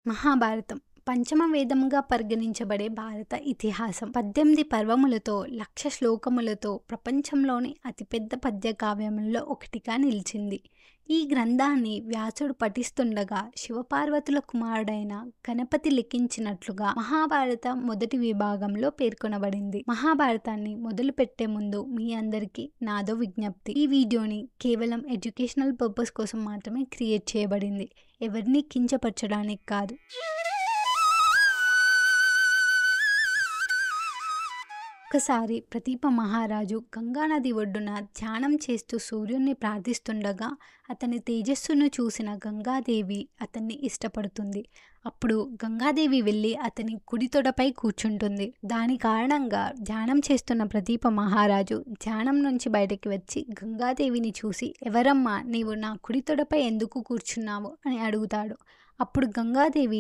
మహాభారతం పంచమ వేదముగా పరిగణించబడే భారత ఇతిహాసం 18 పర్వములతో 1,00,000 శ్లోకములతో ప్రపంచంలోని అతిపెద్ద పద్య కావ్యములలో ఒకటిగా నిలిచింది. ఈ గ్రంథాన్ని వ్యాసుడు పఠిస్తుండగా శివపార్వతుల కుమారుడైన గణపతి లిఖించినట్లుగా మహాభారత మొదటి విభాగంలో పేర్కొనబడింది. మహాభారతాన్ని మొదలుపెట్టే ముందు మీ అందరికీ నాదో విజ్ఞప్తి. ఈ వీడియోని కేవలం ఎడ్యుకేషనల్ పర్పస్ కోసం మాత్రమే క్రియేట్ చేయబడింది, ఎవరిని కించపరచడానికి కాదు. ఒకసారి ప్రతీప మహారాజు గంగానది ఒడ్డున ధ్యానం చేస్తూ సూర్యుణ్ణి ప్రార్థిస్తుండగా అతని తేజస్సును చూసిన గంగాదేవి అతన్ని ఇష్టపడుతుంది. అప్పుడు గంగాదేవి వెళ్ళి అతని కుడి తొడపై కూర్చుంటుంది. దాని కారణంగా ధ్యానం చేస్తున్న ప్రతీప మహారాజు ధ్యానం నుంచి బయటకి వచ్చి గంగాదేవిని చూసి, ఎవరమ్మా నీవు నా కుడి తొడపై ఎందుకు కూర్చున్నావు అని అడుగుతాడు. అప్పుడు గంగాదేవి